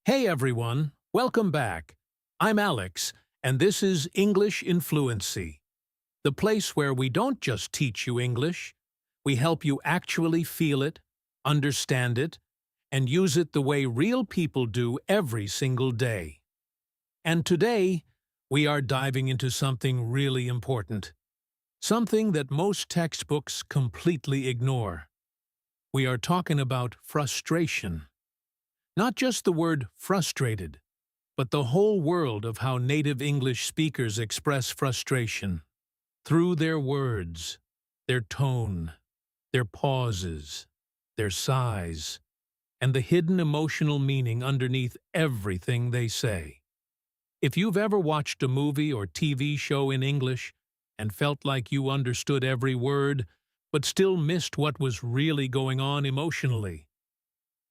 Hey everyone, welcome back. I'm Alex, and this is English in Fluency, the place where we don't just teach you English, we help you actually feel it, understand it, and use it the way real people do every single day. And today, we are diving into something really important, something that most textbooks completely ignore. We are talking about frustration. Not just the word frustrated, but the whole world of how native English speakers express frustration through their words, their tone, their pauses, their sighs, and the hidden emotional meaning underneath everything they say. If you've ever watched a movie or TV show in English and felt like you understood every word, but still missed what was really going on emotionally,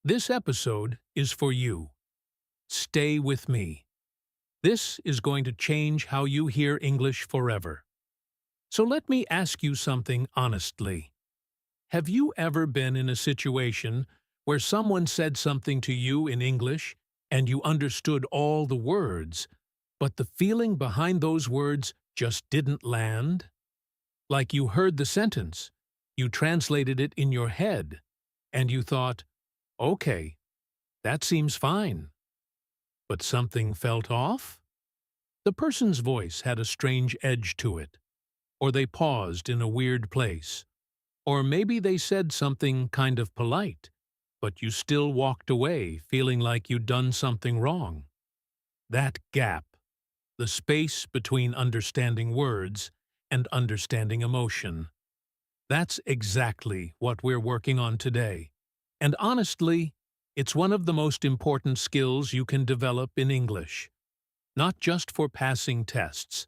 this episode is for you. Stay with me. This is going to change how you hear English forever. So let me ask you something honestly. Have you ever been in a situation where someone said something to you in English and you understood all the words, but the feeling behind those words just didn't land? Like you heard the sentence, you translated it in your head, and you thought, okay, that seems fine. But something felt off? The person's voice had a strange edge to it, or they paused in a weird place, or maybe they said something kind of polite, but you still walked away feeling like you'd done something wrong. That gap, the space between understanding words and understanding emotion, that's exactly what we're working on today. And honestly, it's one of the most important skills you can develop in English. Not just for passing tests,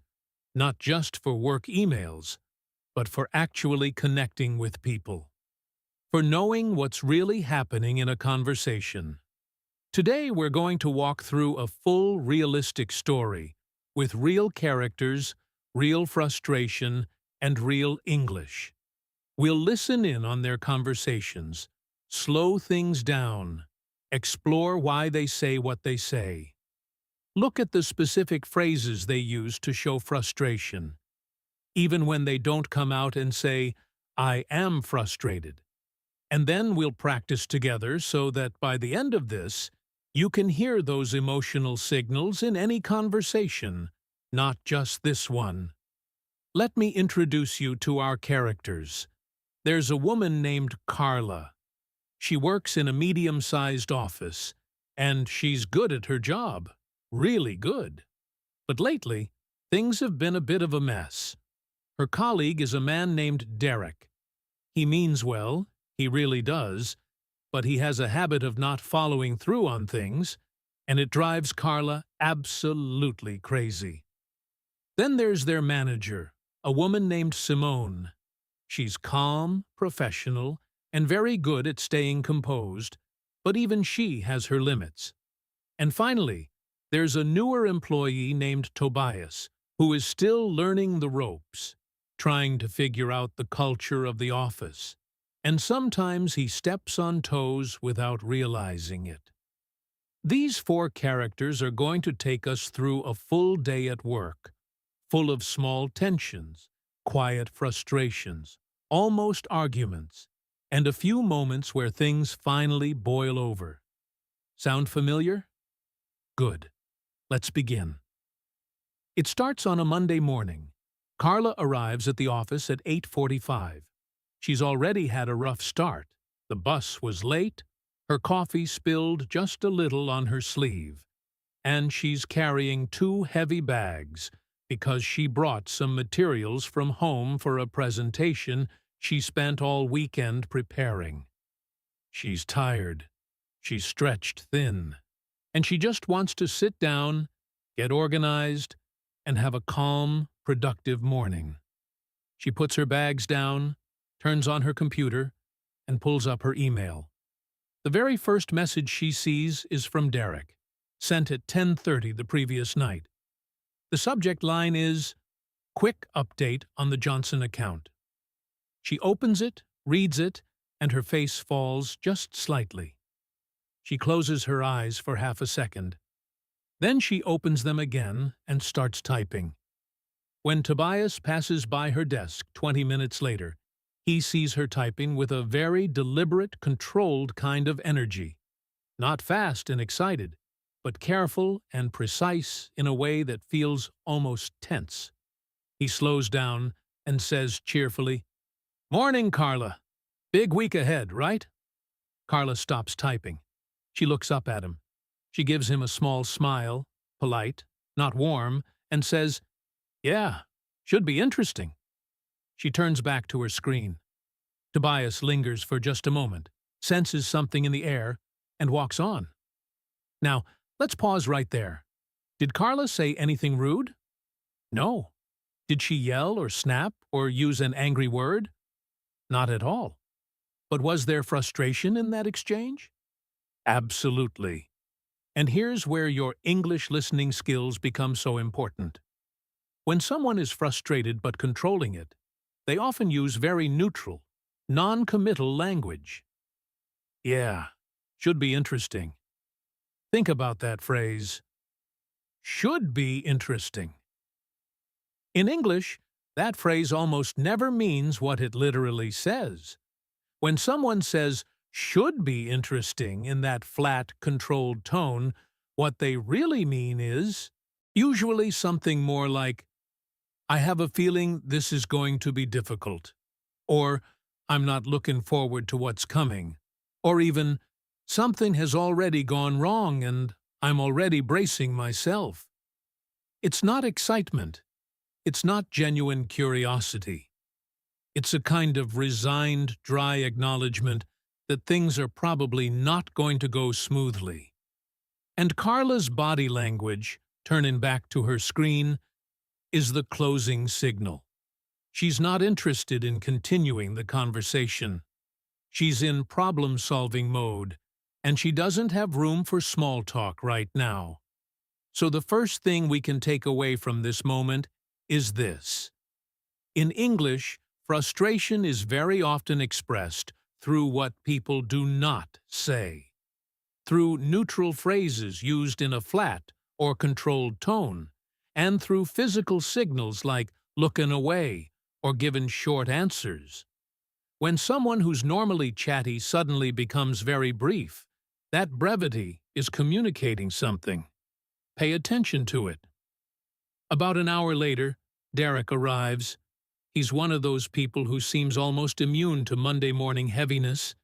not just for work emails, but for actually connecting with people. For knowing what's really happening in a conversation. Today we're going to walk through a full realistic story with real characters, real frustration, and real English. We'll listen in on their conversations, slow things down, explore why they say what they say. Look at the specific phrases they use to show frustration, even when they don't come out and say, I am frustrated. And then we'll practice together so that by the end of this, you can hear those emotional signals in any conversation, not just this one. Let me introduce you to our characters. There's a woman named Carla. She works in a medium-sized office, and she's good at her job. Really good. But lately, things have been a bit of a mess. Her colleague is a man named Derek. He means well, he really does, but he has a habit of not following through on things, and it drives Carla absolutely crazy. Then there's their manager, a woman named Simone. She's calm, professional, and very good at staying composed, but even she has her limits. And finally, there's a newer employee named Tobias, who is still learning the ropes, trying to figure out the culture of the office, and sometimes he steps on toes without realizing it. These four characters are going to take us through a full day at work, full of small tensions, quiet frustrations, almost arguments, and a few moments where things finally boil over. Sound familiar? Good. Let's begin. It starts on a Monday morning. Carla arrives at the office at 8:45. She's already had a rough start. The bus was late, her coffee spilled just a little on her sleeve, and she's carrying two heavy bags because she brought some materials from home for a presentation she spent all weekend preparing. She's tired, she's stretched thin, and she just wants to sit down, get organized, and have a calm, productive morning. She puts her bags down, turns on her computer, and pulls up her email. The very first message she sees is from Derek, sent at 10:30 the previous night. The subject line is, Quick update on the Johnson account. She opens it, reads it, and her face falls just slightly. She closes her eyes for half a second. Then she opens them again and starts typing. When Tobias passes by her desk 20 minutes later, he sees her typing with a very deliberate, controlled kind of energy. Not fast and excited, but careful and precise in a way that feels almost tense. He slows down and says cheerfully, "Morning, Carla. Big week ahead, right?" Carla stops typing. She looks up at him. She gives him a small smile, polite, not warm, and says, "Yeah, should be interesting." She turns back to her screen. Tobias lingers for just a moment, senses something in the air, and walks on. Now, let's pause right there. Did Carla say anything rude? No. Did she yell or snap or use an angry word? Not at all. But was there frustration in that exchange? Absolutely. And here's where your English listening skills become so important. When someone is frustrated but controlling it, they often use very neutral, non-committal language. Yeah, should be interesting. Think about that phrase. Should be interesting. In English, that phrase almost never means what it literally says. When someone says should be interesting in that flat, controlled tone, what they really mean is usually something more like, "I have a feeling this is going to be difficult," or "I'm not looking forward to what's coming," or even, "Something has already gone wrong and I'm already bracing myself." It's not excitement. It's not genuine curiosity. It's a kind of resigned, dry acknowledgement that things are probably not going to go smoothly. And Carla's body language, turning back to her screen, is the closing signal. She's not interested in continuing the conversation. She's in problem-solving mode, and she doesn't have room for small talk right now. So the first thing we can take away from this moment is this. In English, frustration is very often expressed through what people do not say, through neutral phrases used in a flat or controlled tone, and through physical signals like looking away or giving short answers. When someone who's normally chatty suddenly becomes very brief, that brevity is communicating something. Pay attention to it. About an hour later, Derek arrives. He's one of those people who seems almost immune to Monday morning heaviness.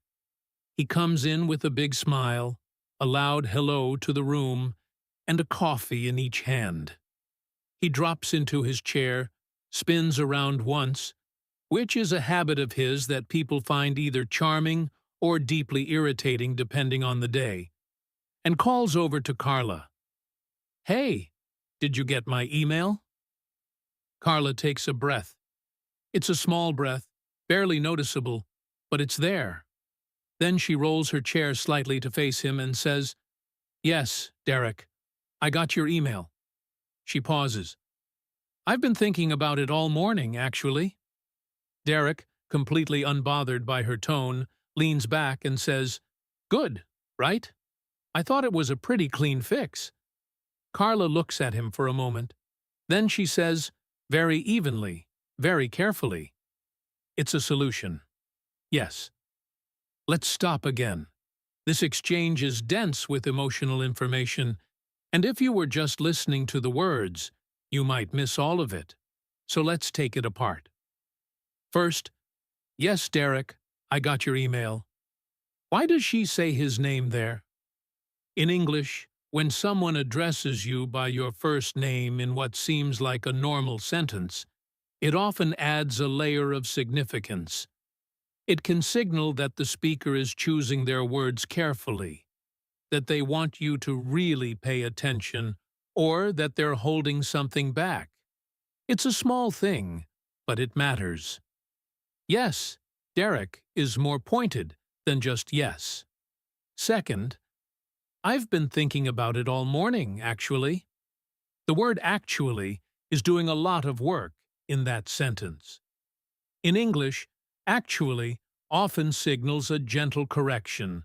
He comes in with a big smile, a loud hello to the room, and a coffee in each hand. He drops into his chair, spins around once, which is a habit of his that people find either charming or deeply irritating depending on the day, and calls over to Carla. "Hey, did you get my email?" Carla takes a breath. It's a small breath, barely noticeable, but it's there. Then she rolls her chair slightly to face him and says, "Yes, Derek, I got your email." She pauses. "I've been thinking about it all morning, actually." Derek, completely unbothered by her tone, leans back and says, "Good, right? I thought it was a pretty clean fix." Carla looks at him for a moment. Then she says, very evenly, very carefully, "It's a solution. Yes. Let's stop again. This exchange is dense with emotional information, and if you were just listening to the words, you might miss all of it. So let's take it apart. First, yes, Derek, I got your email. Why does she say his name there? In English, when someone addresses you by your first name in what seems like a normal sentence, it often adds a layer of significance. It can signal that the speaker is choosing their words carefully, that they want you to really pay attention, or that they're holding something back. It's a small thing, but it matters. Yes, Derek is more pointed than just yes. Second, I've been thinking about it all morning, actually. The word actually is doing a lot of work in that sentence. In English, actually often signals a gentle correction,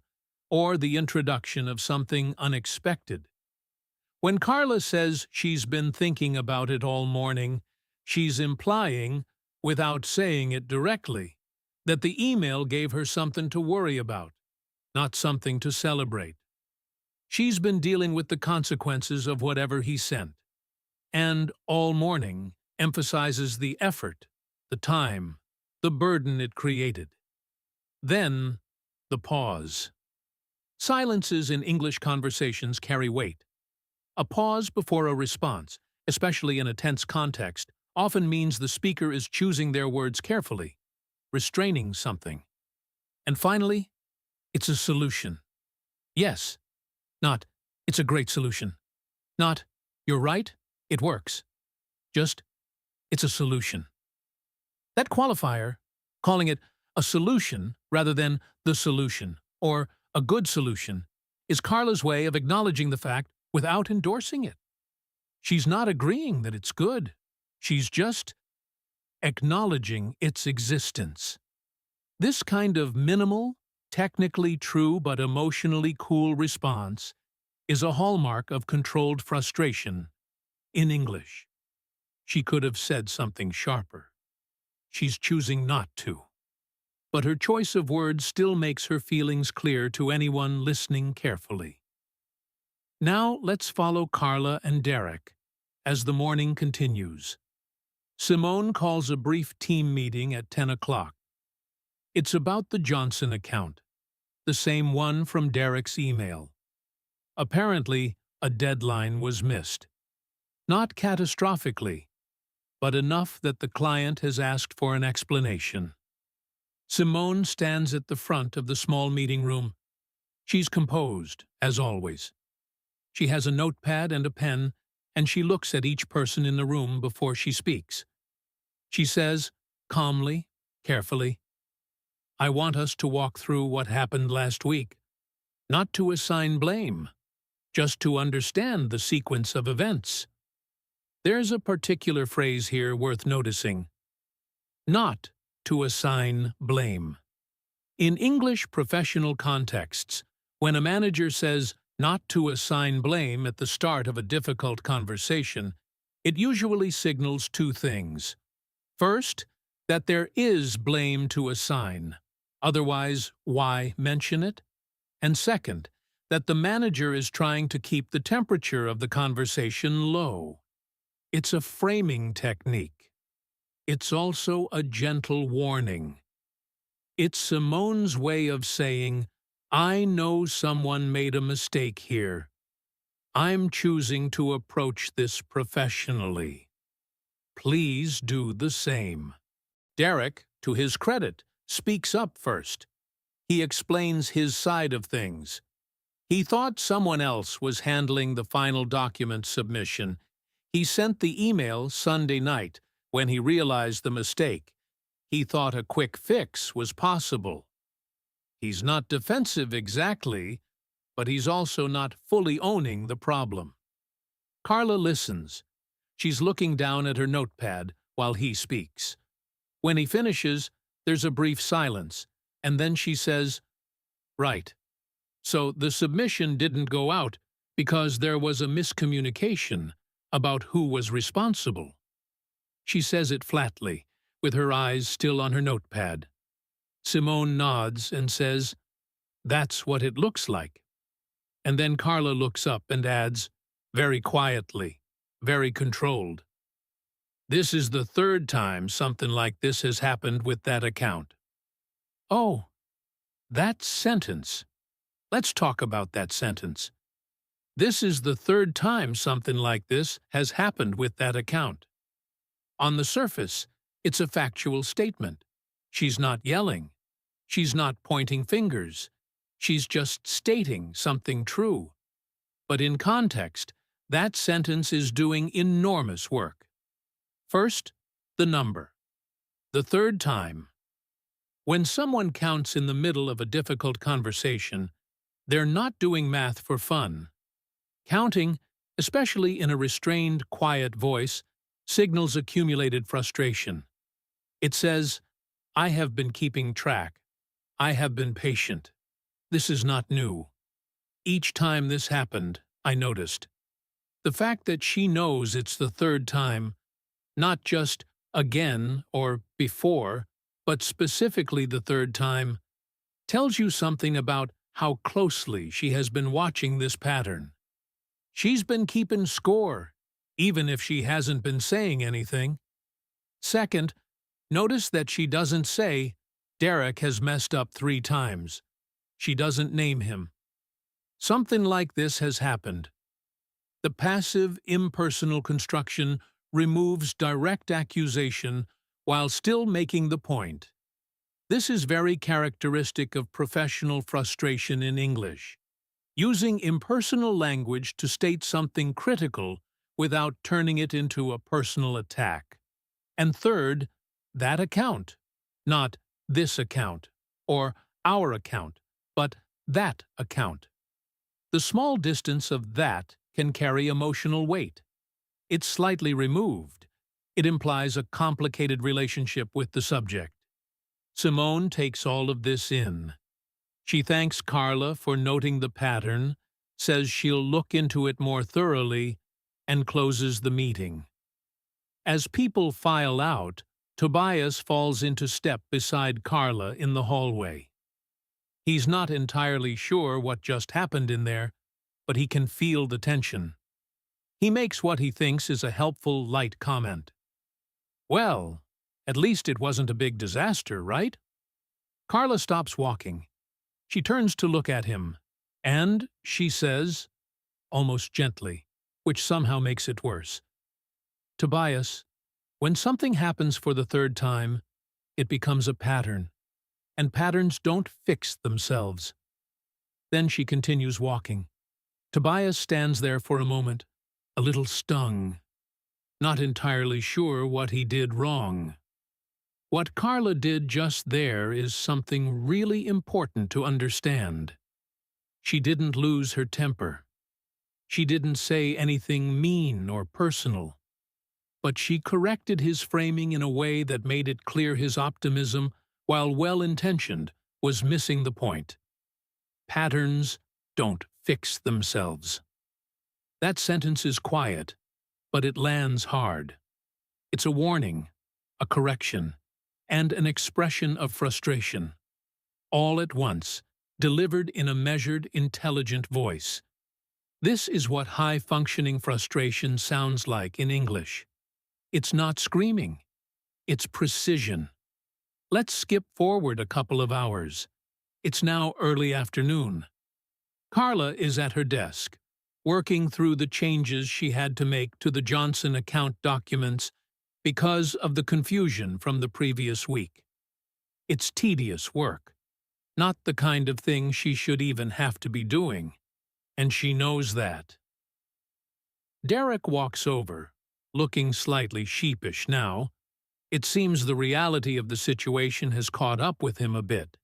or the introduction of something unexpected. When Carla says she's been thinking about it all morning, she's implying, without saying it directly, that the email gave her something to worry about, not something to celebrate. She's been dealing with the consequences of whatever he sent, and all morning emphasizes the effort, the time, the burden it created. Then, the pause. Silences in English conversations carry weight. A pause before a response, especially in a tense context, often means the speaker is choosing their words carefully, restraining something. And finally, it's a solution. Yes, not, it's a great solution. Not, you're right, it works. Just, it's a solution. That qualifier, calling it a solution rather than the solution or a good solution, is Carla's way of acknowledging the fact without endorsing it. She's not agreeing that it's good. She's just acknowledging its existence. This kind of minimal, technically true but emotionally cool response is a hallmark of controlled frustration in English. She could have said something sharper. She's choosing not to. But her choice of words still makes her feelings clear to anyone listening carefully. Now let's follow Carla and Derek as the morning continues. Simone calls a brief team meeting at 10 o'clock. It's about the Johnson account, the same one from Derek's email. Apparently, a deadline was missed. Not catastrophically, but enough that the client has asked for an explanation. Simone stands at the front of the small meeting room. She's composed, as always. She has a notepad and a pen, and she looks at each person in the room before she speaks. She says, calmly, carefully, I want us to walk through what happened last week, not to assign blame, just to understand the sequence of events. There's a particular phrase here worth noticing. Not to assign blame. In English professional contexts, when a manager says not to assign blame at the start of a difficult conversation, it usually signals two things. First, that there is blame to assign. Otherwise, why mention it? And second, that the manager is trying to keep the temperature of the conversation low. It's a framing technique. It's also a gentle warning. It's Simone's way of saying, I know someone made a mistake here. I'm choosing to approach this professionally. Please do the same. Derek, to his credit, speaks up first. He explains his side of things. He thought someone else was handling the final document submission. He sent the email Sunday night when he realized the mistake. He thought a quick fix was possible. He's not defensive exactly, but he's also not fully owning the problem. Carla listens. She's looking down at her notepad while he speaks. When he finishes, there's a brief silence, and then she says, Right. So the submission didn't go out because there was a miscommunication about who was responsible. She says it flatly, with her eyes still on her notepad. Simone nods and says, That's what it looks like. And then Carla looks up and adds, very quietly, very controlled, This is the third time something like this has happened with that account. Oh, that sentence. Let's talk about that sentence. This is the third time something like this has happened with that account. On the surface, it's a factual statement. She's not yelling. She's not pointing fingers. She's just stating something true. But in context, that sentence is doing enormous work. First, the number. The third time. When someone counts in the middle of a difficult conversation, they're not doing math for fun. Counting, especially in a restrained, quiet voice, signals accumulated frustration. It says, I have been keeping track. I have been patient. This is not new. Each time this happened, I noticed. The fact that she knows it's the third time, not just again or before, but specifically the third time, tells you something about how closely she has been watching this pattern. She's been keeping score, even if she hasn't been saying anything. Second, notice that she doesn't say, "Derek has messed up 3 times." She doesn't name him. Something like this has happened. The passive, impersonal construction removes direct accusation while still making the point. This is very characteristic of professional frustration in English, using impersonal language to state something critical without turning it into a personal attack. And third, that account, not this account or our account, but that account. The small distance of that can carry emotional weight. It's slightly removed. It implies a complicated relationship with the subject. Simone takes all of this in. She thanks Carla for noting the pattern, says she'll look into it more thoroughly, and closes the meeting. As people file out, Tobias falls into step beside Carla in the hallway. He's not entirely sure what just happened in there, but he can feel the tension. He makes what he thinks is a helpful, light comment. "Well, at least it wasn't a big disaster, right?" Carla stops walking. She turns to look at him, and she says, almost gently, which somehow makes it worse, "Tobias, when something happens for the third time, it becomes a pattern, and patterns don't fix themselves." Then she continues walking. Tobias stands there for a moment, a little stung, not entirely sure what he did wrong. What Carla did just there is something really important to understand. She didn't lose her temper. She didn't say anything mean or personal. But she corrected his framing in a way that made it clear his optimism, while well-intentioned, was missing the point. Patterns don't fix themselves. That sentence is quiet, but it lands hard. It's a warning, a correction, and an expression of frustration. All at once, delivered in a measured, intelligent voice. This is what high-functioning frustration sounds like in English. It's not screaming. It's precision. Let's skip forward a couple of hours. It's now early afternoon. Carla is at her desk, working through the changes she had to make to the Johnson account documents because of the confusion from the previous week. It's tedious work, not the kind of thing she should even have to be doing, and she knows that. Derek walks over, looking slightly sheepish now. It seems the reality of the situation has caught up with him a bit,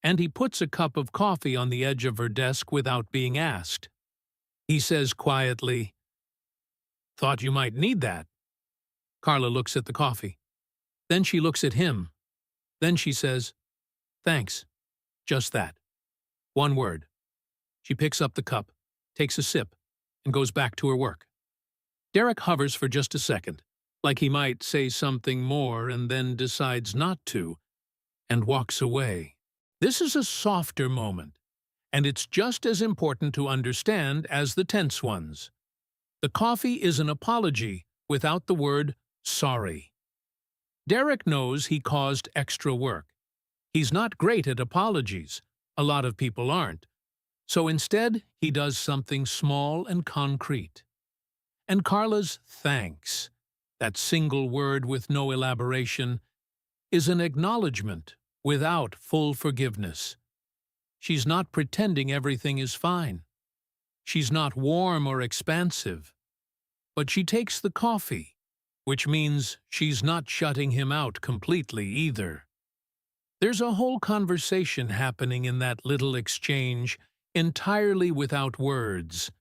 and he puts a cup of coffee on the edge of her desk without being asked. He says quietly, "Thought you might need that." Carla looks at the coffee. Then she looks at him. Then she says, "Thanks." Just that. One word. She picks up the cup, takes a sip, and goes back to her work. Derek hovers for just a second, like he might say something more and then decides not to, and walks away. This is a softer moment, and it's just as important to understand as the tense ones. The coffee is an apology without the word sorry. Derek knows he caused extra work. He's not great at apologies. A lot of people aren't. So instead, he does something small and concrete. And Carla's thanks, that single word with no elaboration, is an acknowledgement without full forgiveness. She's not pretending everything is fine. She's not warm or expansive. But she takes the coffee, which means she's not shutting him out completely either. There's a whole conversation happening in that little exchange, entirely without words.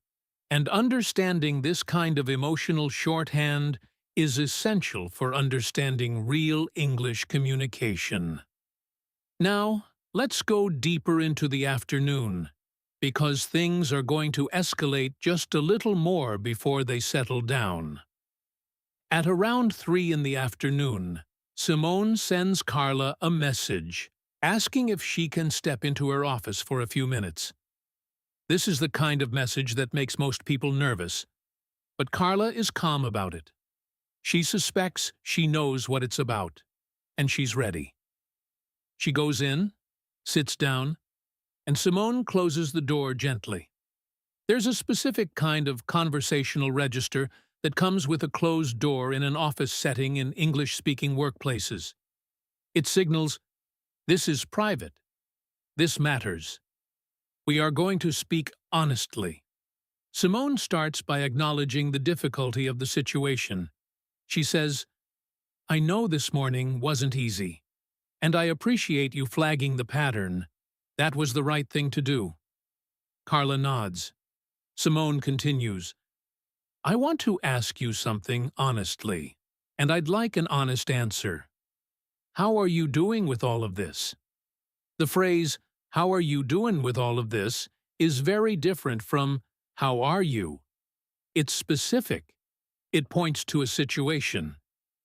And understanding this kind of emotional shorthand is essential for understanding real English communication. Now, Let's go deeper into the afternoon, because things are going to escalate just a little more before they settle down. At around 3 in the afternoon, Simone sends Carla a message, asking if she can step into her office for a few minutes. This is the kind of message that makes most people nervous, but Carla is calm about it. She suspects she knows what it's about, and she's ready. She goes in, sits down, and Simone closes the door gently. There's a specific kind of conversational register that comes with a closed door in an office setting in English-speaking workplaces. It signals, "This is private. This matters. We are going to speak honestly." Simone starts by acknowledging the difficulty of the situation. She says, "I know this morning wasn't easy, and I appreciate you flagging the pattern. That was the right thing to do." Carla nods. Simone continues, "I want to ask you something honestly, and I'd like an honest answer. How are you doing with all of this?" The phrase, "How are you doing with all of this?" is very different from "How are you?" It's specific. It points to a situation.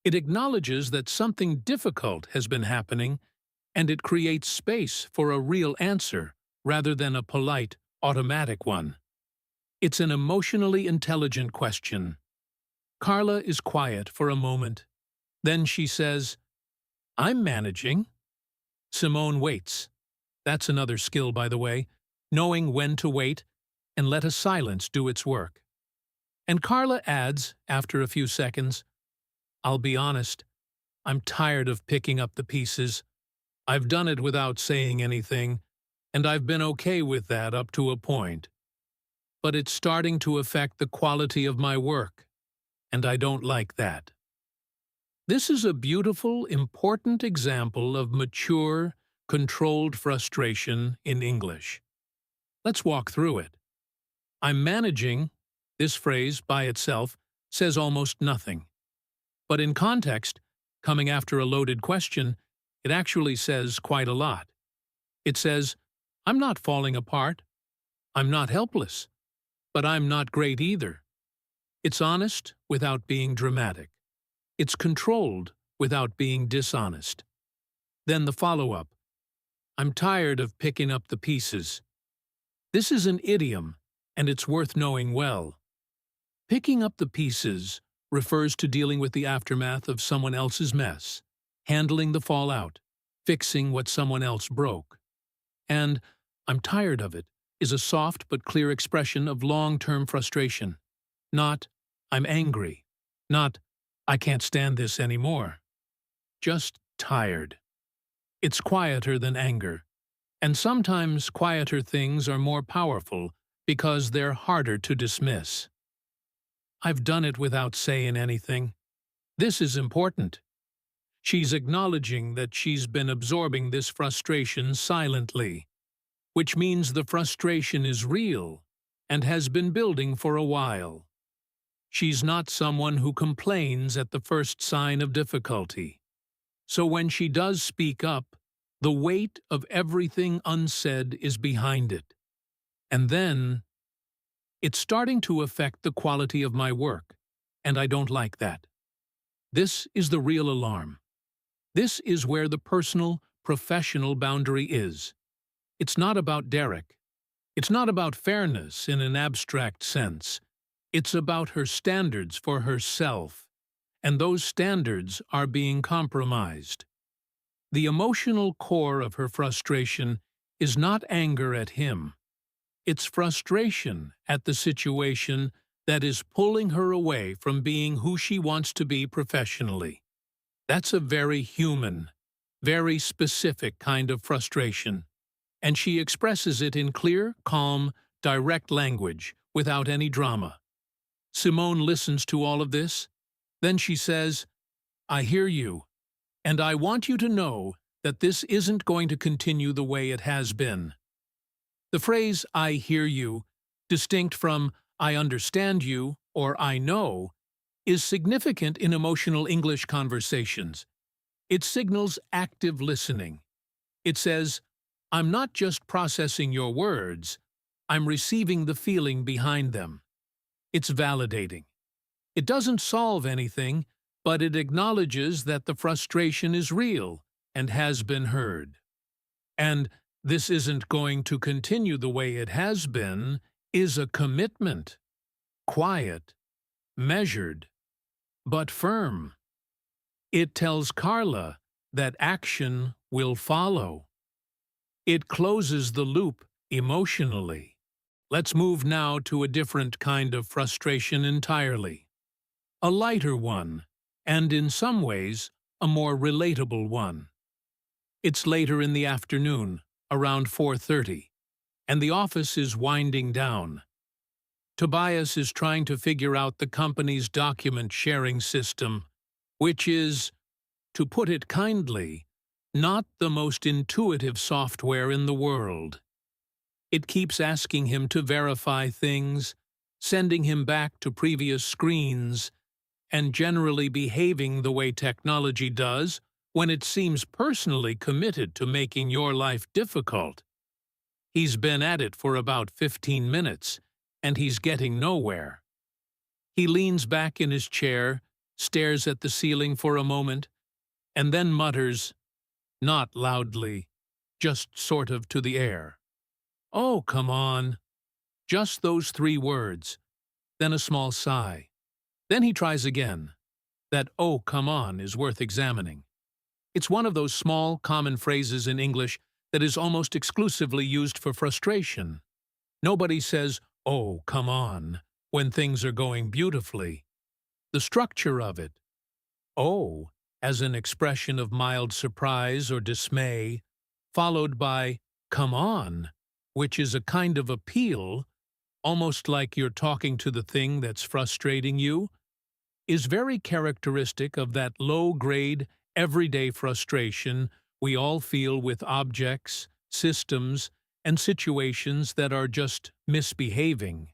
It acknowledges that something difficult has been happening, and it creates space for a real answer rather than a polite, automatic one. It's an emotionally intelligent question. Carla is quiet for a moment. Then she says, "I'm managing." Simone waits. That's another skill, by the way, knowing when to wait and let a silence do its work. And Carla adds, after a few seconds, "I'll be honest, I'm tired of picking up the pieces. I've done it without saying anything, and I've been okay with that up to a point. But it's starting to affect the quality of my work, and I don't like that." This is a beautiful, important example of mature, controlled frustration in English. Let's walk through it. "I'm managing," this phrase by itself says almost nothing. But in context, coming after a loaded question, it actually says quite a lot. It says, "I'm not falling apart. I'm not helpless. But I'm not great either." It's honest without being dramatic. It's controlled without being dishonest. Then the follow-up, "I'm tired of picking up the pieces." This is an idiom, and it's worth knowing well. Picking up the pieces refers to dealing with the aftermath of someone else's mess, handling the fallout, fixing what someone else broke. And "I'm tired of it" is a soft but clear expression of long-term frustration. Not, "I'm angry." Not, "I can't stand this anymore." Just tired. It's quieter than anger. And sometimes quieter things are more powerful because they're harder to dismiss. "I've done it without saying anything." This is important. She's acknowledging that she's been absorbing this frustration silently, which means the frustration is real and has been building for a while. She's not someone who complains at the first sign of difficulty. So when she does speak up, the weight of everything unsaid is behind it. And then, "It's starting to affect the quality of my work, and I don't like that." This is the real alarm. This is where the personal, professional boundary is. It's not about Derek. It's not about fairness in an abstract sense. It's about her standards for herself, and those standards are being compromised. The emotional core of her frustration is not anger at him. It's frustration at the situation that is pulling her away from being who she wants to be professionally. That's a very human, very specific kind of frustration, and she expresses it in clear, calm, direct language, without any drama. Simone listens to all of this. Then she says, "I hear you, and I want you to know that this isn't going to continue the way it has been." The phrase "I hear you," distinct from "I understand you" or "I know," is significant in emotional English conversations. It signals active listening. It says, I'm not just processing your words, I'm receiving the feeling behind them. It's validating. It doesn't solve anything, but it acknowledges that the frustration is real and has been heard. And this isn't going to continue the way it has been is a commitment. Quiet, measured, but firm. It tells Carla that action will follow. It closes the loop emotionally. Let's move now to a different kind of frustration entirely. A lighter one, and in some ways, a more relatable one. It's later in the afternoon, around 4:30, and the office is winding down. Tobias is trying to figure out the company's document sharing system, which is, to put it kindly, not the most intuitive software in the world. It keeps asking him to verify things, sending him back to previous screens, and generally behaving the way technology does when it seems personally committed to making your life difficult. He's been at it for about 15 minutes, and he's getting nowhere. He leans back in his chair, stares at the ceiling for a moment, and then mutters, not loudly, just sort of to the air, "Oh, come on." Just those 3 words, then a small sigh. Then he tries again. That "oh, come on" is worth examining. It's one of those small, common phrases in English that is almost exclusively used for frustration. Nobody says, "Oh, come on," when things are going beautifully. The structure of it, "oh," as an expression of mild surprise or dismay, followed by "come on," which is a kind of appeal, almost like you're talking to the thing that's frustrating you, is very characteristic of that low-grade, everyday frustration we all feel with objects, systems, and situations that are just misbehaving.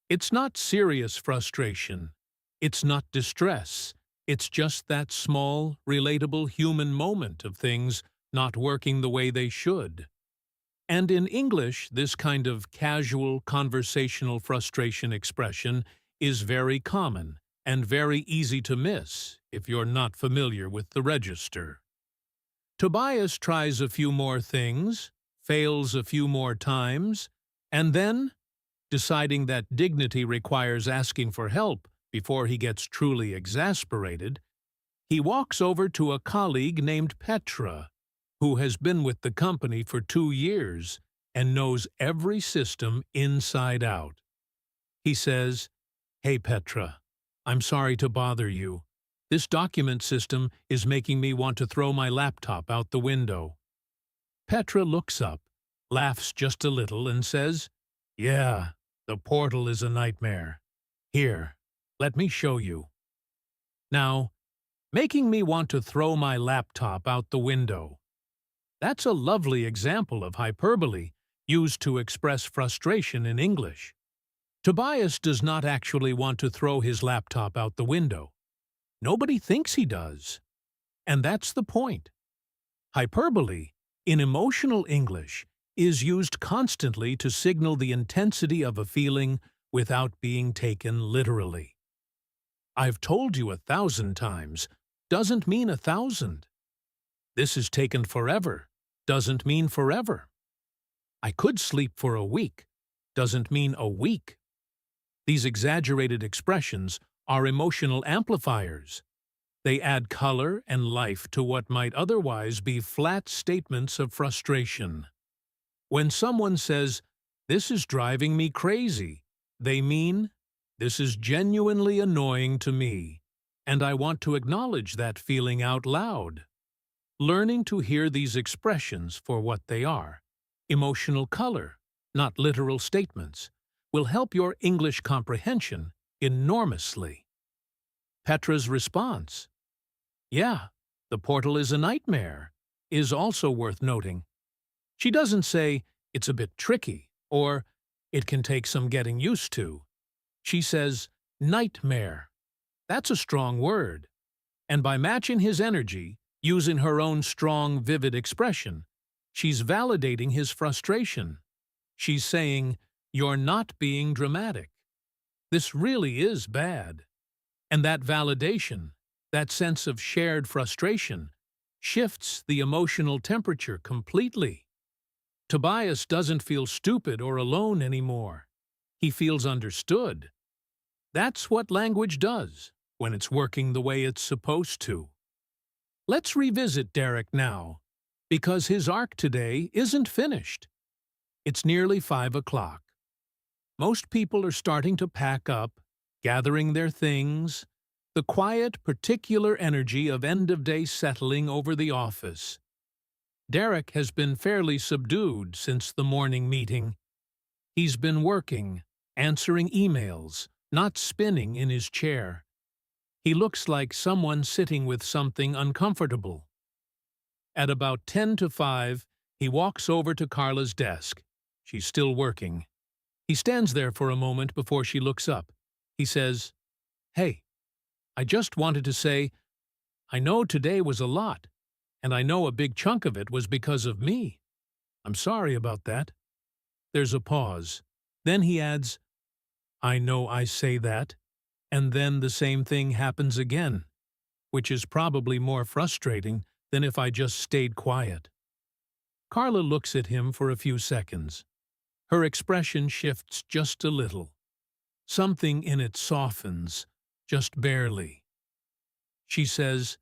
It's not serious frustration. It's not distress. It's just that small, relatable human moment of things not working the way they should. And in English, this kind of casual, conversational frustration expression is very common and very easy to miss if you're not familiar with the register. Tobias tries a few more things, fails a few more times, and then, deciding that dignity requires asking for help before he gets truly exasperated, he walks over to a colleague named Petra, who has been with the company for 2 years and knows every system inside out. He says, "Hey Petra, I'm sorry to bother you. This document system is making me want to throw my laptop out the window." Petra looks up, laughs just a little, and says, "Yeah, the portal is a nightmare. Here, let me show you." Now, making me want to throw my laptop out the window. That's a lovely example of hyperbole used to express frustration in English. Tobias does not actually want to throw his laptop out the window. Nobody thinks he does. And that's the point. Hyperbole, in emotional English, is used constantly to signal the intensity of a feeling without being taken literally. "I've told you 1,000 times" doesn't mean 1,000. "This is taken forever" doesn't mean forever. "I could sleep for a week" doesn't mean a week. These exaggerated expressions are emotional amplifiers. They add color and life to what might otherwise be flat statements of frustration. When someone says, "This is driving me crazy," they mean, "This is genuinely annoying to me, and I want to acknowledge that feeling out loud." Learning to hear these expressions for what they are, emotional color, not literal statements, will help your English comprehension enormously. Petra's response, "Yeah, the portal is a nightmare," is also worth noting. She doesn't say, "It's a bit tricky," or "It can take some getting used to." She says, "nightmare." That's a strong word. And by matching his energy, using her own strong, vivid expression, She's validating his frustration. She's saying, "You're not being dramatic. This really is bad." And that validation, that sense of shared frustration, shifts the emotional temperature completely. Tobias doesn't feel stupid or alone anymore. He feels understood. That's what language does when it's working the way it's supposed to. Let's revisit Derek now, because his arc today isn't finished. It's nearly 5 o'clock. Most people are starting to pack up, gathering their things, the quiet, particular energy of end-of-day settling over the office. Derek has been fairly subdued since the morning meeting. He's been working, answering emails, not spinning in his chair. He looks like someone sitting with something uncomfortable. At about 10 to 5, he walks over to Carla's desk. She's still working. He stands there for a moment before she looks up. He says, "Hey, I just wanted to say, I know today was a lot, and I know a big chunk of it was because of me. I'm sorry about that." There's a pause. Then he adds, "I know I say that," and then the same thing happens again, which is probably more frustrating than if I just stayed quiet. Carla looks at him for a few seconds. Her expression shifts just a little. Something in it softens, just barely. She says,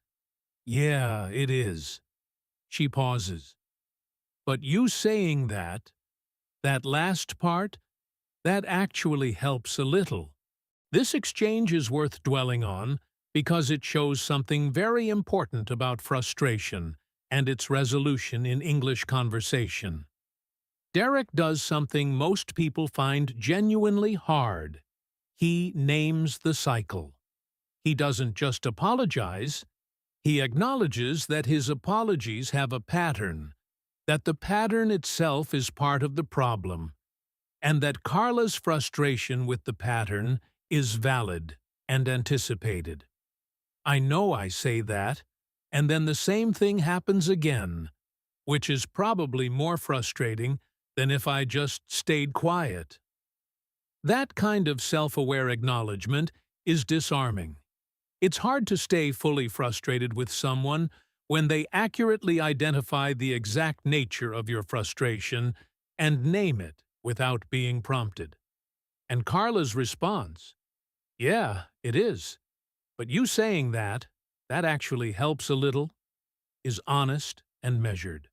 "Yeah, it is." She pauses. "But you saying that last part, that actually helps a little." This exchange is worth dwelling on because it shows something very important about frustration and its resolution in English conversation. Derek does something most people find genuinely hard. He names the cycle. He doesn't just apologize. He acknowledges that his apologies have a pattern, that the pattern itself is part of the problem, and that Carla's frustration with the pattern is valid and anticipated. "I know I say that," and then the same thing happens again, which is probably more frustrating than if I just stayed quiet. That kind of self-aware acknowledgement is disarming. It's hard to stay fully frustrated with someone when they accurately identify the exact nature of your frustration and name it without being prompted. And Carla's response, "Yeah, it is. But you saying that actually helps a little," is honest and measured.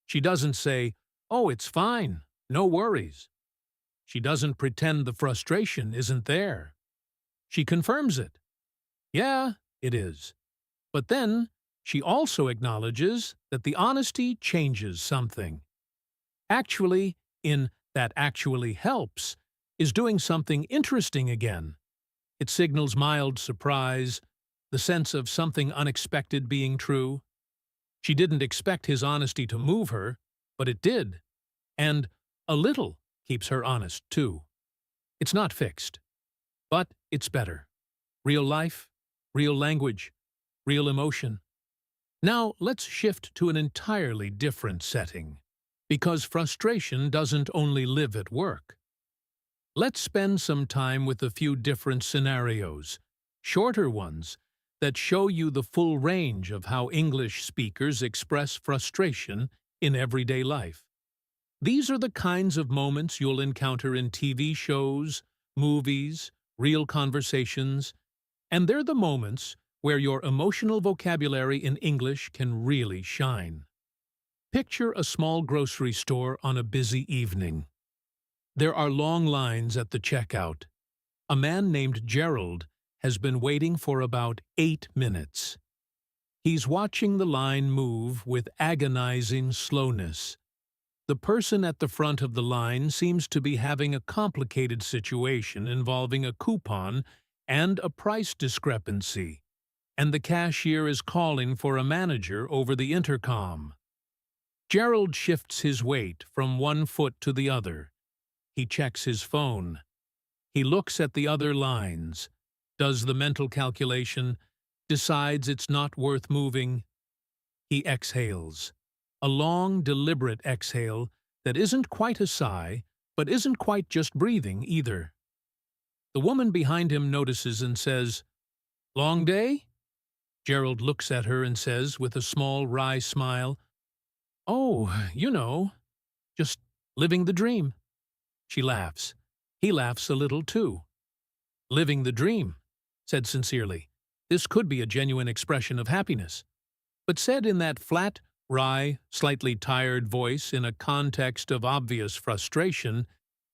She doesn't say, "Oh, it's fine, no worries." She doesn't pretend the frustration isn't there. She confirms it. "Yeah, it is." But then she also acknowledges that the honesty changes something. Actually, in "that actually helps," is doing something interesting again. It signals mild surprise, the sense of something unexpected being true. She didn't expect his honesty to move her, but it did. And a little keeps her honest, too. It's not fixed, but it's better. Real life, real language, real emotion. Now let's shift to an entirely different setting, because frustration doesn't only live at work. Let's spend some time with a few different scenarios, shorter ones, that show you the full range of how English speakers express frustration in everyday life. These are the kinds of moments you'll encounter in TV shows, movies, real conversations, and they're the moments where your emotional vocabulary in English can really shine. Picture a small grocery store on a busy evening. There are long lines at the checkout. A man named Gerald has been waiting for about 8 minutes. He's watching the line move with agonizing slowness. The person at the front of the line seems to be having a complicated situation involving a coupon and a price discrepancy, and the cashier is calling for a manager over the intercom. Gerald shifts his weight from one foot to the other. He checks his phone. He looks at the other lines, does the mental calculation, decides it's not worth moving. He exhales. a long, deliberate exhale that isn't quite a sigh, but isn't quite just breathing either. The woman behind him notices and says, "Long day?" Gerald looks at her and says, with a small, wry smile, "Oh, just living the dream." She laughs. He laughs a little too. "Living the dream," said sincerely. This could be a genuine expression of happiness, but said in that flat, wry, slightly tired voice in a context of obvious frustration,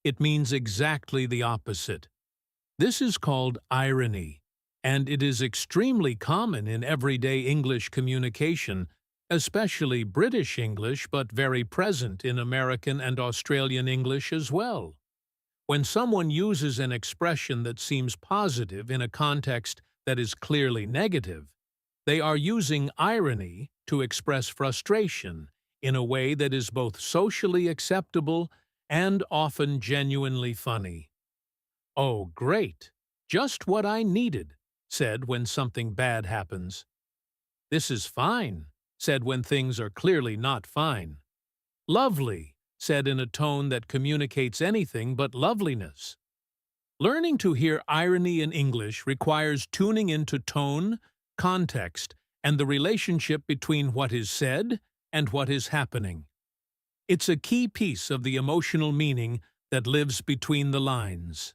it means exactly the opposite. This is called irony, and it is extremely common in everyday English communication, especially British English, but very present in American and Australian English as well. When someone uses an expression that seems positive in a context that is clearly negative, they are using irony to express frustration in a way that is both socially acceptable and often genuinely funny. "Oh, great! Just what I needed," said when something bad happens. "This is fine," said when things are clearly not fine. "Lovely," said in a tone that communicates anything but loveliness. Learning to hear irony in English requires tuning into tone, context, and the relationship between what is said and what is happening. It's a key piece of the emotional meaning that lives between the lines.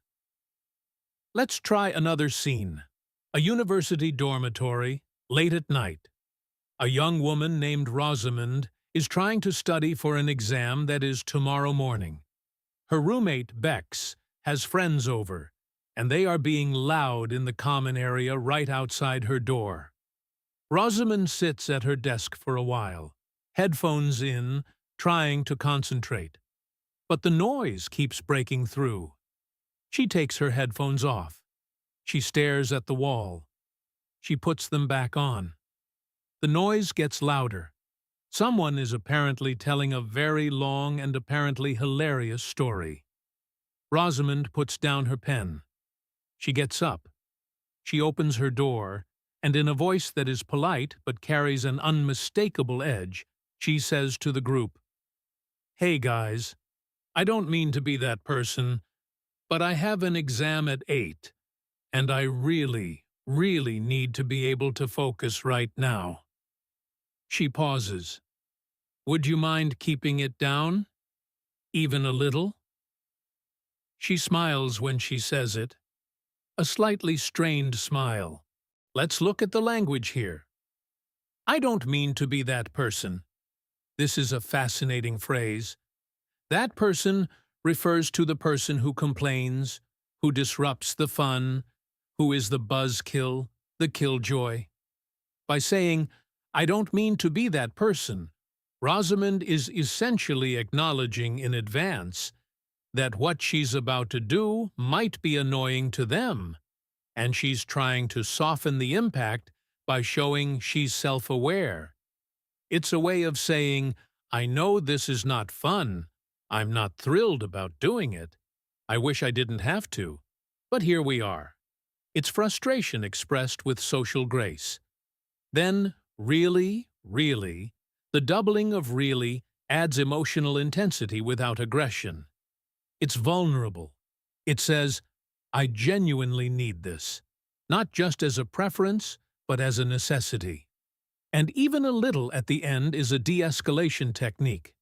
Let's try another scene. A university dormitory, late at night. A young woman named Rosamond is trying to study for an exam that is tomorrow morning. Her roommate, Bex, has friends over, and they are being loud in the common area right outside her door. Rosamond sits at her desk for a while, headphones in, trying to concentrate. But the noise keeps breaking through. She takes her headphones off. She stares at the wall. She puts them back on. The noise gets louder. Someone is apparently telling a very long and apparently hilarious story. Rosamond puts down her pen. She gets up. She opens her door, and in a voice that is polite but carries an unmistakable edge, she says to the group, "Hey guys, I don't mean to be that person, but I have an exam at 8, and I really, really need to be able to focus right now." She pauses. "Would you mind keeping it down? Even a little?" She smiles when she says it. A slightly strained smile. Let's look at the language here. "I don't mean to be that person." This is a fascinating phrase. That person refers to the person who complains, who disrupts the fun, who is the buzzkill, the killjoy. By saying, "I don't mean to be that person," Rosamond is essentially acknowledging in advance that what she's about to do might be annoying to them, and she's trying to soften the impact by showing she's self-aware. It's a way of saying, "I know this is not fun. I'm not thrilled about doing it. I wish I didn't have to. But here we are." It's frustration expressed with social grace. Then, really, really, the doubling of really adds emotional intensity without aggression. It's vulnerable. It says, "I genuinely need this," not just as a preference, but as a necessity. And even a little at the end is a de-escalation technique.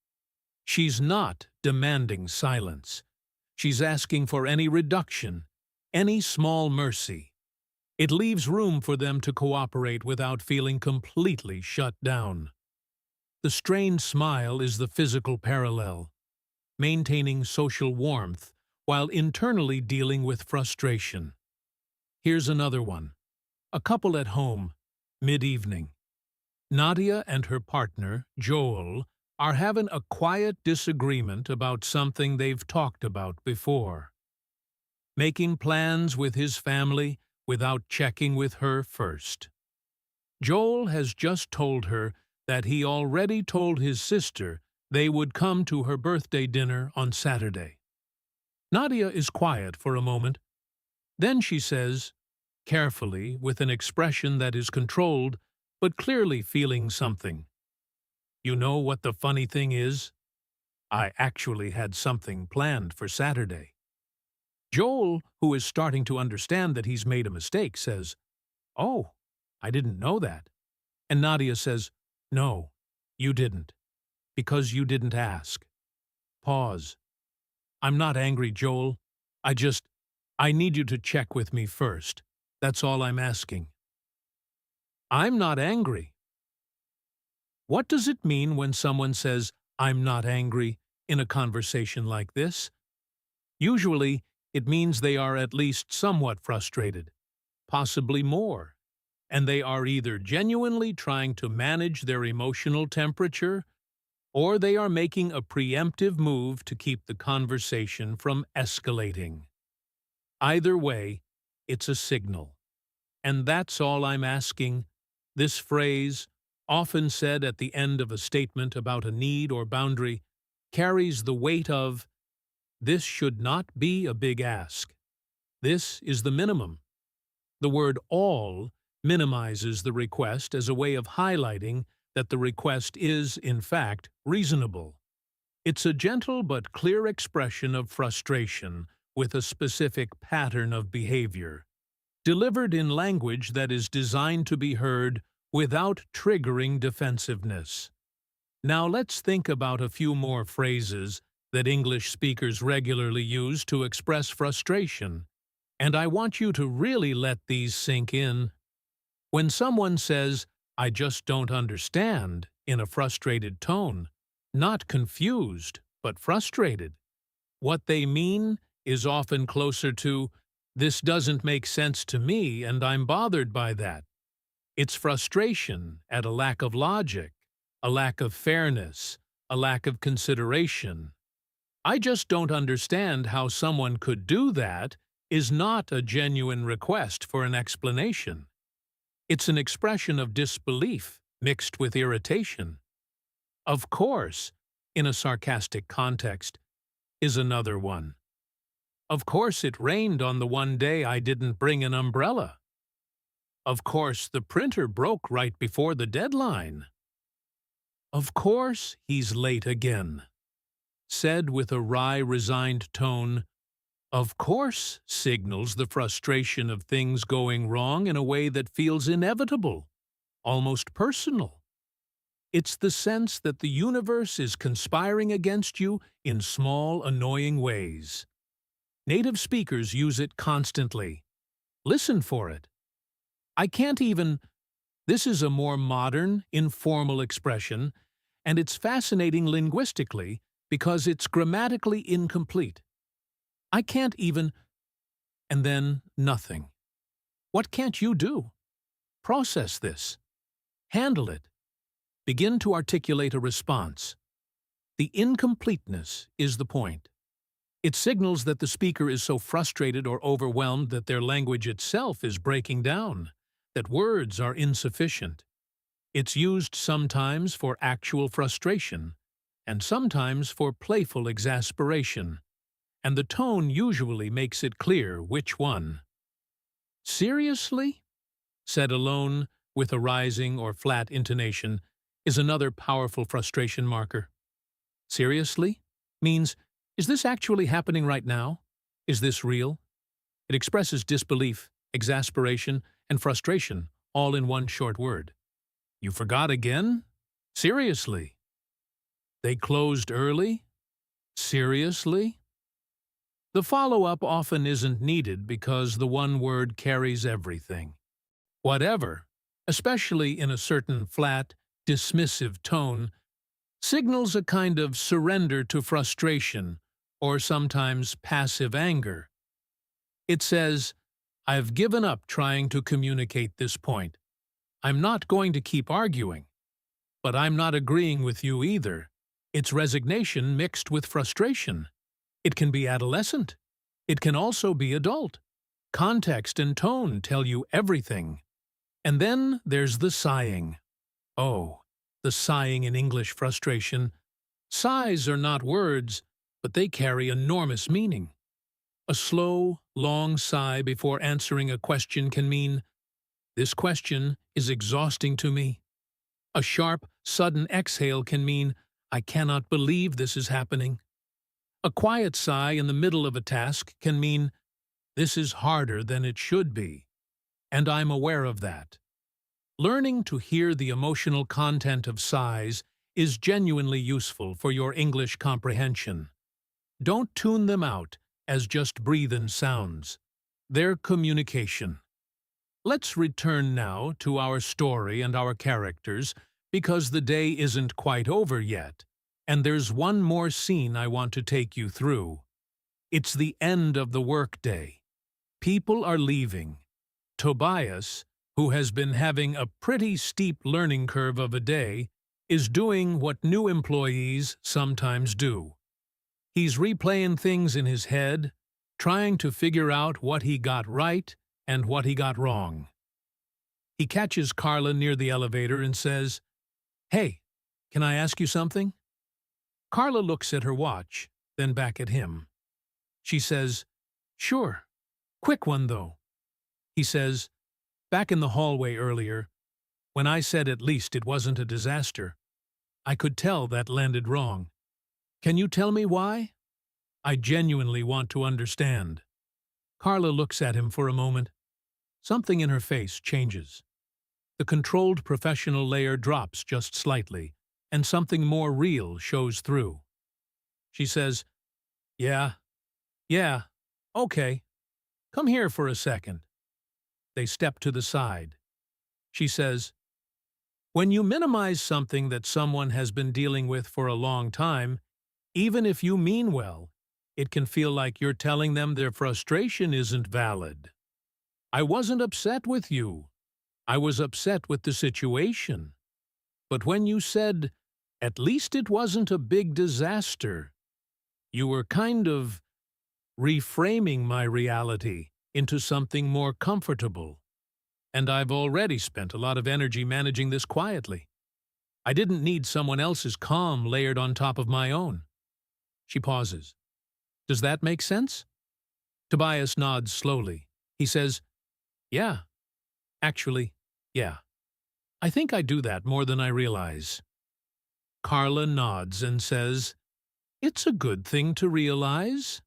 She's not demanding silence. She's asking for any reduction, any small mercy. It leaves room for them to cooperate without feeling completely shut down. The strained smile is the physical parallel, maintaining social warmth while internally dealing with frustration. Here's another one. A couple at home, mid-evening. Nadia and her partner, Joel, are having a quiet disagreement about something they've talked about before. Making plans with his family without checking with her first. Joel has just told her that he already told his sister they would come to her birthday dinner on Saturday. Nadia is quiet for a moment. Then she says, carefully, with an expression that is controlled, but clearly feeling something, You know what the funny thing is? I actually had something planned for Saturday. Joel, who is starting to understand that he's made a mistake, says, "Oh, I didn't know that." And Nadia says, "No, you didn't, because you didn't ask." Pause. "I'm not angry, Joel. I need you to check with me first. That's all I'm asking." I'm not angry. What does it mean when someone says, "I'm not angry," in a conversation like this? Usually, it means they are at least somewhat frustrated, possibly more, and they are either genuinely trying to manage their emotional temperature or they are making a preemptive move to keep the conversation from escalating. Either way, it's a signal. And that's all I'm asking. This phrase, often said at the end of a statement about a need or boundary, carries the weight of, this should not be a big ask. This is the minimum. The word all minimizes the request as a way of highlighting that the request is, in fact, reasonable. It's a gentle but clear expression of frustration with a specific pattern of behavior, delivered in language that is designed to be heard without triggering defensiveness. Now let's think about a few more phrases that English speakers regularly use to express frustration, and I want you to really let these sink in. When someone says, "I just don't understand," in a frustrated tone, not confused, but frustrated, what they mean is often closer to, "This doesn't make sense to me and I'm bothered by that." It's frustration at a lack of logic, a lack of fairness, a lack of consideration. "I just don't understand how someone could do that" is not a genuine request for an explanation. It's an expression of disbelief mixed with irritation. "Of course," in a sarcastic context, is another one. "Of course it rained on the one day I didn't bring an umbrella." "Of course the printer broke right before the deadline." "Of course he's late again." Said with a wry, resigned tone, "of course" signals the frustration of things going wrong in a way that feels inevitable, almost personal. It's the sense that the universe is conspiring against you in small, annoying ways. Native speakers use it constantly. Listen for it. "I can't even—" This is a more modern, informal expression, and it's fascinating linguistically because it's grammatically incomplete. "I can't even—" and then nothing. What can't you do? Process this. Handle it. Begin to articulate a response. The incompleteness is the point. It signals that the speaker is so frustrated or overwhelmed that their language itself is breaking down, that words are insufficient. It's used sometimes for actual frustration, and sometimes for playful exasperation, and the tone usually makes it clear which one. "Seriously?" said alone, with a rising or flat intonation, is another powerful frustration marker. "Seriously" means, is this actually happening right now? Is this real? It expresses disbelief, exasperation, and frustration all in one short word. "You forgot again? Seriously?" "They closed early? Seriously?" The follow-up often isn't needed because the one word carries everything. "Whatever," especially in a certain flat, dismissive tone, signals a kind of surrender to frustration or sometimes passive anger. It says, "I've given up trying to communicate this point. I'm not going to keep arguing. But I'm not agreeing with you either." It's resignation mixed with frustration. It can be adolescent. It can also be adult. Context and tone tell you everything. And then there's the sighing. Oh, the sighing in English frustration. Sighs are not words, but they carry enormous meaning. A slow, long sigh before answering a question can mean, "This question is exhausting to me." A sharp, sudden exhale can mean, "I cannot believe this is happening." A quiet sigh in the middle of a task can mean, "This is harder than it should be, and I'm aware of that." Learning to hear the emotional content of sighs is genuinely useful for your English comprehension. Don't tune them out as just breathe-in sounds. They're communication. Let's return now to our story and our characters, because the day isn't quite over yet, and there's one more scene I want to take you through. It's the end of the workday. People are leaving. Tobias, who has been having a pretty steep learning curve of a day, is doing what new employees sometimes do. He's replaying things in his head, trying to figure out what he got right and what he got wrong. He catches Carla near the elevator and says, "Hey, can I ask you something?" Carla looks at her watch, then back at him. She says, "Sure. Quick one, though." He says, "Back in the hallway earlier, when I said at least it wasn't a disaster, I could tell that landed wrong. Can you tell me why? I genuinely want to understand." Carla looks at him for a moment. Something in her face changes. The controlled professional layer drops just slightly, and something more real shows through. She says, Yeah, okay. Come here for a second." They step to the side. She says, "When you minimize something that someone has been dealing with for a long time, even if you mean well, it can feel like you're telling them their frustration isn't valid. I wasn't upset with you. I was upset with the situation. But when you said, 'At least it wasn't a big disaster,' you were kind of reframing my reality into something more comfortable. And I've already spent a lot of energy managing this quietly. I didn't need someone else's calm layered on top of my own." She pauses. "Does that make sense?" Tobias nods slowly. He says, "Yeah. Actually, yeah. I think I do that more than I realize." Carla nods and says, "It's a good thing to realize."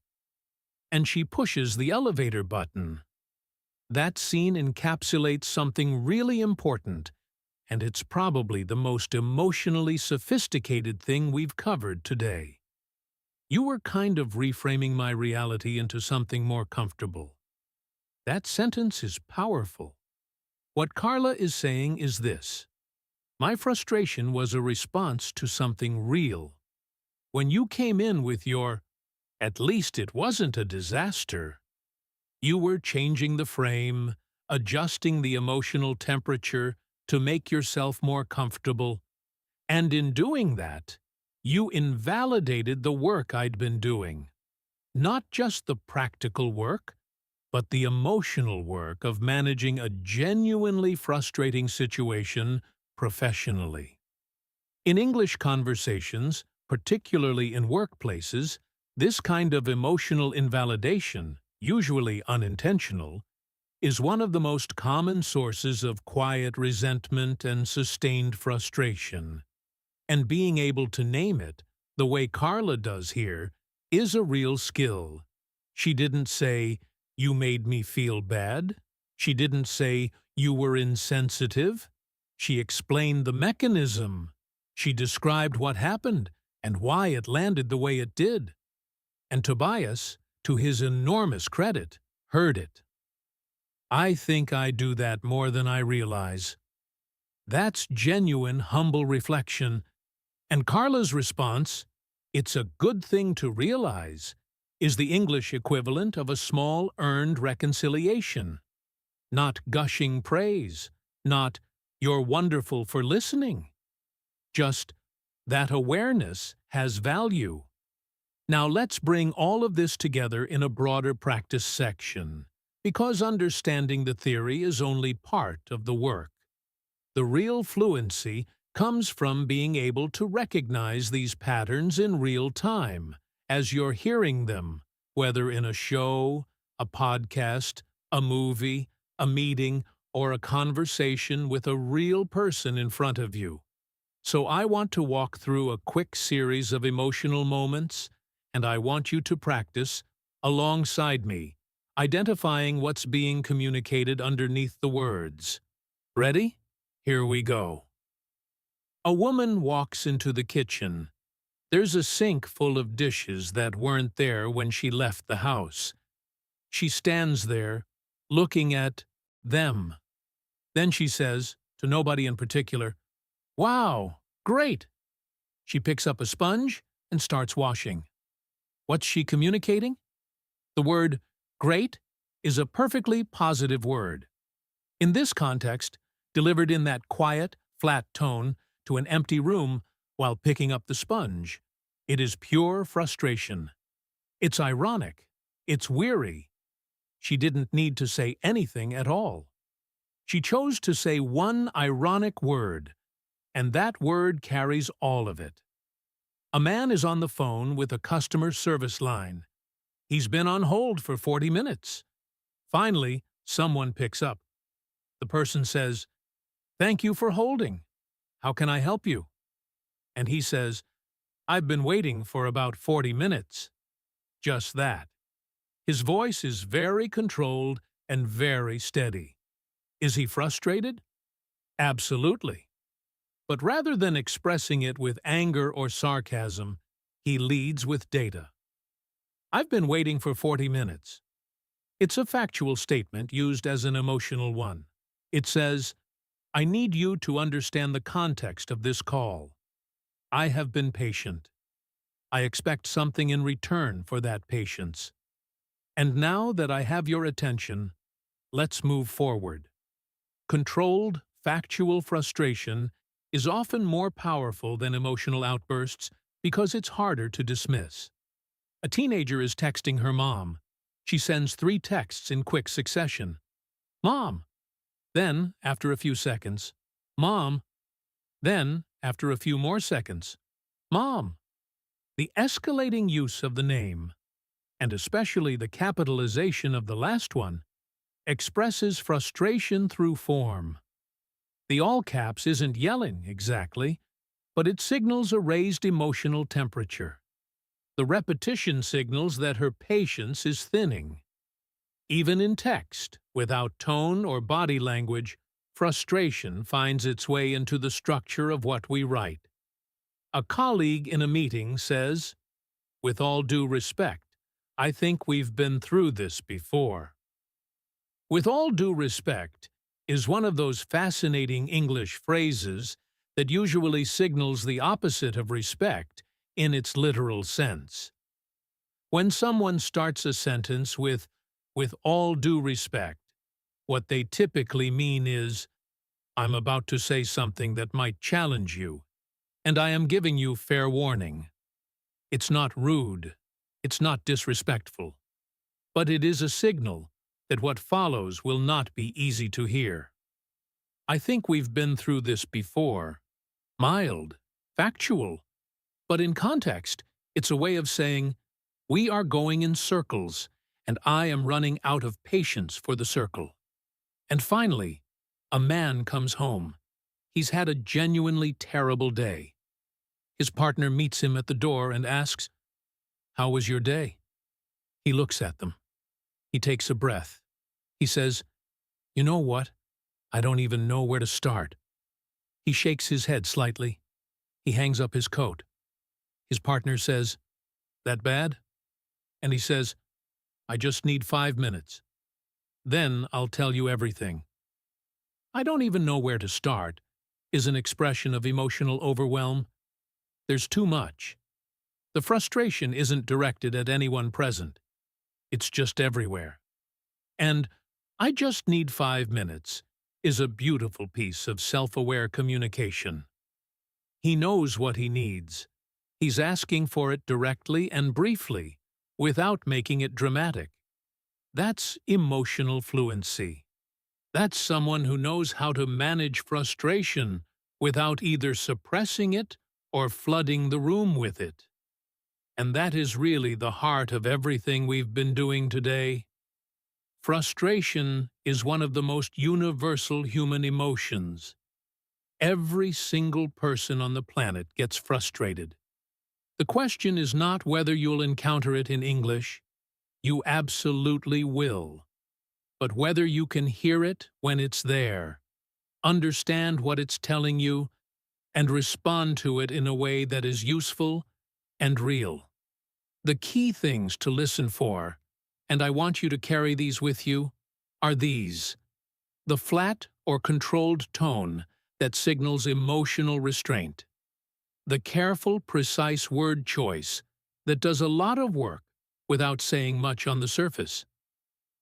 And she pushes the elevator button. That scene encapsulates something really important, and it's probably the most emotionally sophisticated thing we've covered today. You were kind of reframing my reality into something more comfortable. That sentence is powerful. What Carla is saying is this: my frustration was a response to something real. When you came in with your, "At least it wasn't a disaster," you were changing the frame, adjusting the emotional temperature to make yourself more comfortable. And in doing that, you invalidated the work I'd been doing. Not just the practical work, but the emotional work of managing a genuinely frustrating situation professionally. In English conversations, particularly in workplaces, this kind of emotional invalidation, usually unintentional, is one of the most common sources of quiet resentment and sustained frustration. And being able to name it, the way Carla does here, is a real skill. She didn't say, "You made me feel bad." She didn't say, "You were insensitive." She explained the mechanism. She described what happened and why it landed the way it did. And Tobias, to his enormous credit, heard it. I think I do that more than I realize. That's genuine, humble reflection. And Carla's response, "It's a good thing to realize," is the English equivalent of a small earned reconciliation. Not gushing praise, not "You're wonderful for listening." Just, that awareness has value. Now let's bring all of this together in a broader practice section, because understanding the theory is only part of the work. The real fluency comes from being able to recognize these patterns in real time, as you're hearing them, whether in a show, a podcast, a movie, a meeting, or a conversation with a real person in front of you. So I want to walk through a quick series of emotional moments, and I want you to practice, alongside me, identifying what's being communicated underneath the words. Ready? Here we go. A woman walks into the kitchen. There's a sink full of dishes that weren't there when she left the house. She stands there, looking at them. Then she says, to nobody in particular, "Wow, great!" She picks up a sponge and starts washing. What's she communicating? The word great is a perfectly positive word. In this context, delivered in that quiet, flat tone to an empty room while picking up the sponge, it is pure frustration. It's ironic. It's weary. She didn't need to say anything at all. She chose to say one ironic word, and that word carries all of it. A man is on the phone with a customer service line. He's been on hold for 40 minutes. Finally, someone picks up. The person says, "Thank you for holding. How can I help you?" And he says, "I've been waiting for about 40 minutes. Just that. His voice is very controlled and very steady. Is he frustrated? Absolutely. But rather than expressing it with anger or sarcasm, he leads with data. I've been waiting for 40 minutes. It's a factual statement used as an emotional one. It says, I need you to understand the context of this call. I have been patient. I expect something in return for that patience. And now that I have your attention, let's move forward. Controlled, factual frustration is often more powerful than emotional outbursts because it's harder to dismiss. A teenager is texting her mom. She sends 3 texts in quick succession. Mom. Then, after a few seconds, Mom. Then, after a few more seconds, Mom. The escalating use of the name, and especially the capitalization of the last one, expresses frustration through form. The all caps isn't yelling exactly, but it signals a raised emotional temperature. The repetition signals that her patience is thinning. Even in text, without tone or body language, frustration finds its way into the structure of what we write. A colleague in a meeting says, "With all due respect, I think we've been through this before." With all due respect is one of those fascinating English phrases that usually signals the opposite of respect in its literal sense. When someone starts a sentence with all due respect, what they typically mean is, I'm about to say something that might challenge you, and I am giving you fair warning. It's not rude, it's not disrespectful, but it is a signal that what follows will not be easy to hear. I think we've been through this before. Mild, factual, but in context, it's a way of saying, we are going in circles, and I am running out of patience for the circle. And finally, a man comes home. He's had a genuinely terrible day. His partner meets him at the door and asks, "How was your day?" He looks at them. He takes a breath. He says, "You know what? I don't even know where to start." He shakes his head slightly. He hangs up his coat. His partner says, "That bad?" And he says, "I just need 5 minutes. Then I'll tell you everything." "I don't even know where to start" is an expression of emotional overwhelm. There's too much. The frustration isn't directed at anyone present. It's just everywhere. And "I just need 5 minutes" is a beautiful piece of self-aware communication. He knows what he needs. He's asking for it directly and briefly, without making it dramatic. That's emotional fluency. That's someone who knows how to manage frustration without either suppressing it or flooding the room with it. And that is really the heart of everything we've been doing today. Frustration is one of the most universal human emotions. Every single person on the planet gets frustrated. The question is not whether you'll encounter it in English. You absolutely will. But whether you can hear it when it's there, understand what it's telling you, and respond to it in a way that is useful and real. The key things to listen for, and I want you to carry these with you, are these: the flat or controlled tone that signals emotional restraint, the careful, precise word choice that does a lot of work without saying much on the surface,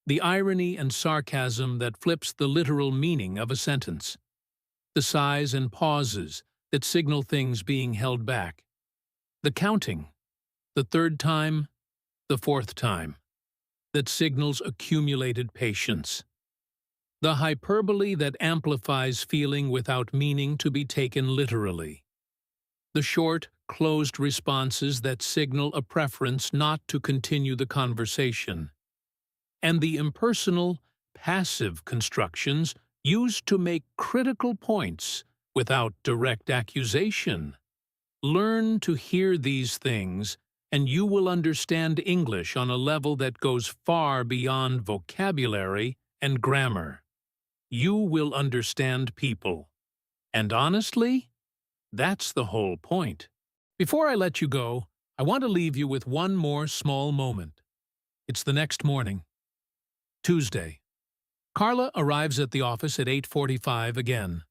the irony and sarcasm that flips the literal meaning of a sentence, the sighs and pauses that signal things being held back, the counting, the third time, the fourth time, that signals accumulated patience, the hyperbole that amplifies feeling without meaning to be taken literally, the short, closed responses that signal a preference not to continue the conversation, and the impersonal, passive constructions used to make critical points without direct accusation. Learn to hear these things, and you will understand English on a level that goes far beyond vocabulary and grammar. You will understand people. And honestly, that's the whole point. Before I let you go, I want to leave you with one more small moment. It's the next morning. Tuesday. Carla arrives at the office at 8:45 again.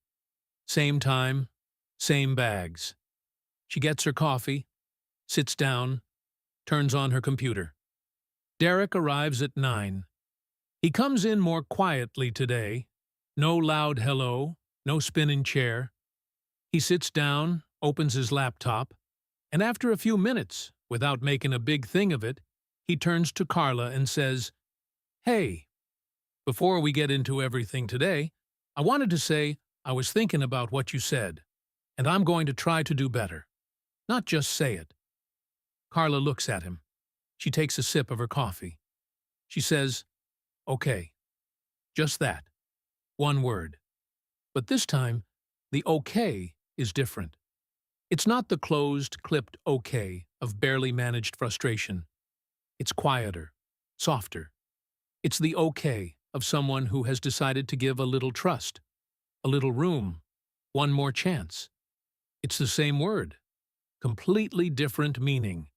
Same time, same bags. She gets her coffee, sits down, turns on her computer. Derek arrives at 9. He comes in more quietly today. No loud hello, no spinning chair. He sits down, opens his laptop, and after a few minutes, without making a big thing of it, he turns to Carla and says, "Hey, before we get into everything today, I wanted to say I was thinking about what you said, and I'm going to try to do better. Not just say it." Carla looks at him. She takes a sip of her coffee. She says, "Okay." Just that. One word. But this time, the okay is different. It's not the closed, clipped okay of barely managed frustration. It's quieter, softer. It's the okay of someone who has decided to give a little trust, a little room, one more chance. It's the same word, completely different meaning.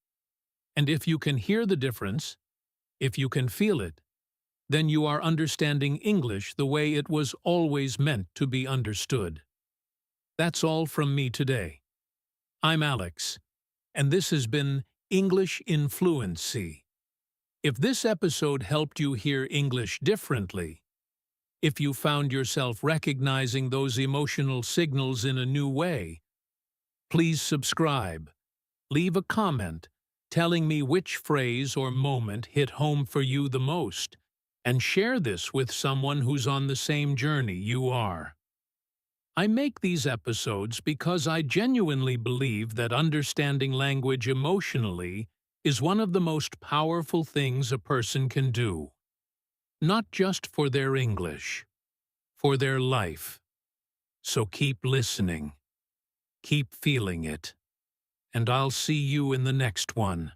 And if you can hear the difference, if you can feel it, then you are understanding English the way it was always meant to be understood. That's all from me today. I'm Alex, and this has been English in Fluency. If this episode helped you hear English differently, if you found yourself recognizing those emotional signals in a new way, please subscribe, leave a comment telling me which phrase or moment hit home for you the most, and share this with someone who's on the same journey you are. I make these episodes because I genuinely believe that understanding language emotionally is one of the most powerful things a person can do. Not just for their English, for their life. So keep listening, keep feeling it, and I'll see you in the next one.